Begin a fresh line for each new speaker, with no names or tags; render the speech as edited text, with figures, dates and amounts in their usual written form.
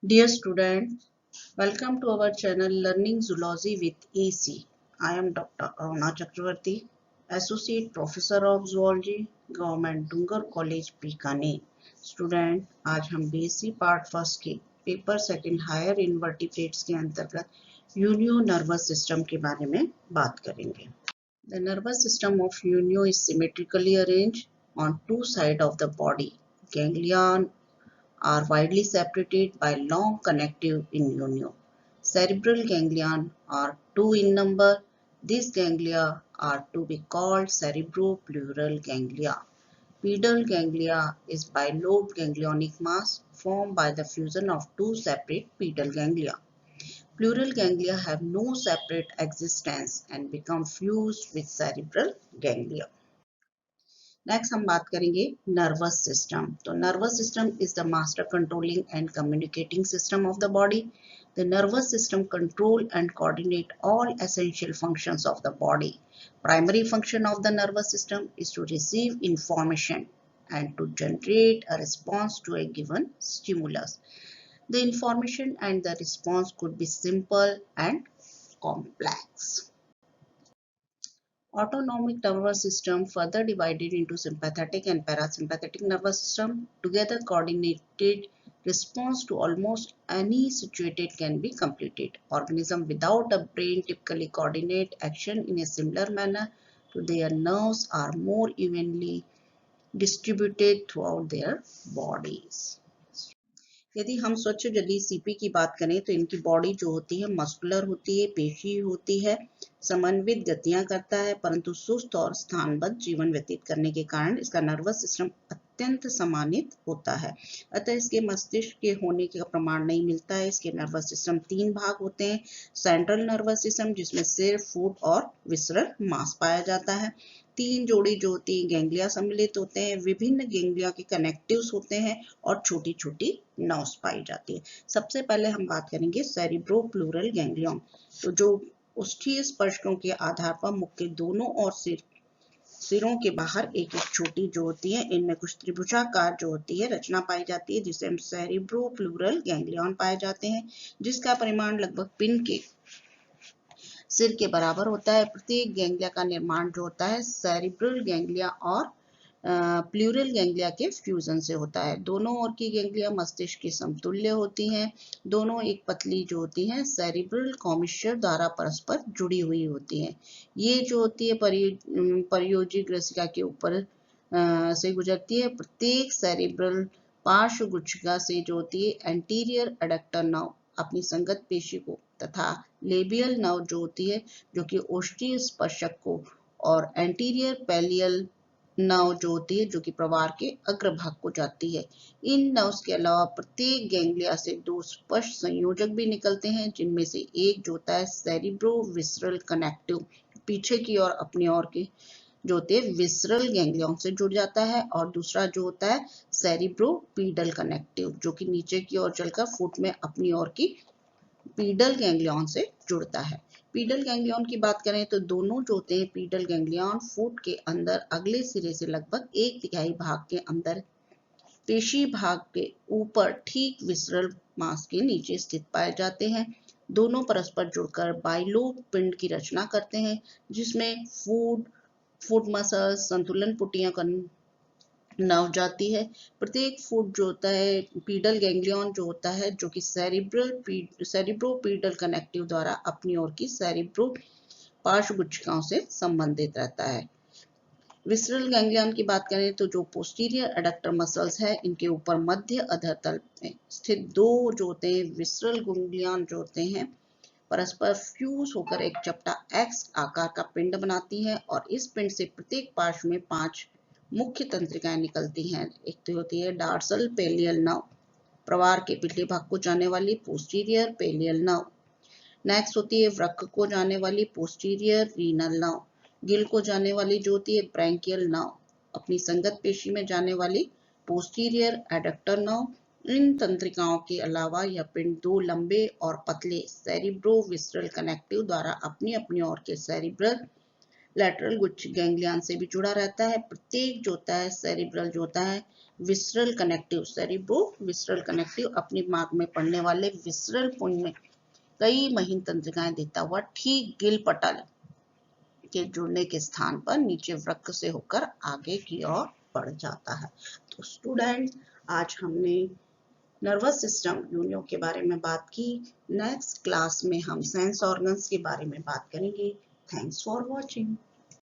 Dear students, welcome to our channel Learning Zoology with AC. I am Dr. Aruna Chakravarti, Associate Professor of Zoology, Government Dungar College, Bikaner. Student, आज हम BSc part first के paper second higher invertebrates के अंतर्गत Unio nervous system के बारे में बात करेंगे. The nervous system of Unio is symmetrically arranged on two sides of the body. Ganglia are widely separated by long connective innuendo. Cerebral ganglia are two in number. These ganglia are to be called cerebropleural ganglia. Pedal ganglia is bilobed ganglionic mass formed by the fusion of two separate pedal ganglia. Pleural ganglia have no separate existence and become fused with cerebral ganglia. Next हम बात करेंगे nervous system. तो nervous system is the master controlling and communicating system of the body. The nervous system control and coordinate all essential functions of the body. Primary function of the nervous system is to receive information and to generate a response to a given stimulus. The information and the response could be simple and complex. Autonomic nervous system further divided into sympathetic and parasympathetic nervous system. Together coordinated response to almost any situated can be completed. Organism without a brain typically coordinate action in a similar manner to their nerves are more evenly distributed throughout their bodies. यदि हम स्वच्छ जलीय CP की बात करें तो इनकी body जो होती है मस्कुलर होती है, पेशी होती है, समन्वित गतियां करता है, परंतु सुस्त और स्थानबद्ध जीवन व्यतीत करने के कारण इसका नर्वस सिस्टम अत्यंत समानित होता है. अतः इसके मस्तिष्क के होने का प्रमाण नहीं मिलता है. इसके नर्वस सिस्टम तीन भाग होते हैं. सेंट्रल नर्वस सिस्टम जिसमें सिर, फुट और विसरल मांस पाया जाता है. तीन जोड़ी जो होती है गैंग्लिया सम्मिलित होते हैं. विभिन्न गैंग्लिया के कनेक्टिव्स होते हैं और छोटी छोटी नर्व्स पाई जाती है. सबसे पहले हम बात करेंगे सेरिब्रोप्लूरल गैंग्लियन. तो जो उष्ठीय स्पर्शकों के आधार पर मुख के दोनों और सिरों के बाहर एक एक छोटी जो होती है, इनमें कुछ त्रिभुजाकार जो होती है रचना पाई जाती है जिसे हम सेरिब्रोप्लूरल गैंग्लियन पाए जाते हैं, जिसका परिमाण लगभग पिन के सिर के बराबर होता है. प्रत्येक गैंग्लिया का निर्माण जो होता है सेरिब्रल गैंग्लिया और प्लूरल गैंग्लिया के फ्यूजन से होता है. दोनों ओर की गैंग्लिया मस्तिष्क के समतुल्य होती हैं. दोनों एक पतली जो होती हैं सेरिब्रल कॉमिश्चर द्वारा परस्पर जुड़ी हुई होती हैं. ये जो होती है परियोजी ग्रसिका के ऊपर से गुजरती है. प्रत्येक सेरिब्रल पार्श्व गुच्छिका से जो होती है एंटीरियर एडक्टर नर्व अपनी संगत पेशी को तथा लेबियल नर्व जो होती है जो कि ओष्ठीय स्पर्शक को और एंटीरियर पैलियल नर्व जो होती है जो कि प्रवार के अग्रभाग को जाती है. इन नर्व्स के अलावा प्रत्येक गैंग्लिया से दो स्पष्ट संयोजक भी निकलते हैं, जिनमें से एक जो होता है सेरिब्रोविसरल कनेक्टिव पीछे की ओर अपनी ओर के जो होते हैं विसरल गैंग्लियन से जुड़ जाता है, और दूसरा जो होता है सेरिब्रोपीडल कनेक्टिव जो कि नीचे की ओर चलकर फुट में अपनी ओर की पीडल गैंग्लियन से जुड़ता है. पीडल गैंग्लियन की बात करें तो दोनों जो होते हैं पीडल गैंग्लियन फुट के अंदर अगले सिरे से लगभग 1/3 भाग के अंदर पेशी भाग के ऊपर ठीक विसरल मांस के नीचे स्थित पाए जाते हैं. दोनों परस्पर जुड़कर बाइलोब पिंड की रचना करते हैं, जिसमें फुट मसल्स संतुलन पुटियां नर्व जाती है. प्रत्येक फुट जो होता है पीडल गैंग्लियन जो होता है जो कि सेरिब्रोपीडल कनेक्टिव द्वारा अपनी ओर की सेरिब्रो पार्श्व गुच्छिकाओं से संबंधित रहता है. विसरल गैंग्लियन की बात करें तो जो पोस्टीरियर एडक्टर मसल्स है इनके ऊपर मध्य अधर तल में स्थित दो जो होते हैं विसरल गैंग्लियन जो होते हैं परस्पर फ्यूज होकर एक चपटा एक्स आकार का पिंड बनाती है, और इस पिंड से प्रत्येक पार्श्व में 5 मुख्य तंत्रिकाएं निकलती हैं. एक तो होती है डार्सल पेलियल नर्व, प्रवार के पिछले भाग को जाने वाली पोस्टीरियर पेलियल नर्व. नेक्स्ट होती है वृक्क को जाने वाली पोस्टीरियर रीनल नर्व. गिल को जाने वाली जो होती है ब्रैंकियल नर्व. अपनी संगत पेशी में जाने वाली पोस्टीरियर एडक्टर नर्व. इन तंत्रिकाओं के अलावा यह पिंड दो लंबे और पतले सेरिब्रोविसरल कनेक्टिव द्वारा अपनी अपनी ओर के सेरिब्रल लैटरल गुच्छ गैंग्लियन से भी जुड़ा रहता है। प्रत्येक जो होता है सेरिब्रल जो होता है visceral connective, cerebro visceral connective अपने दिमाग में पड़ने वाले विसरल पुंज में कई महीन तंत्रिकाएं देता हुआ ठीक गिल पटल के जुड़ने के स्थान पर नीचे वृक्क से होकर आगे की ओर बढ़ जाता है। तो स्टूडेंट, आज हमने नर्वस सिस्टम यूनियो के बारे में बात की। नेक्स्ट क्लास में हम सेंस ऑर्गन्स के बारे में बात करेंगे। Thanks for watching.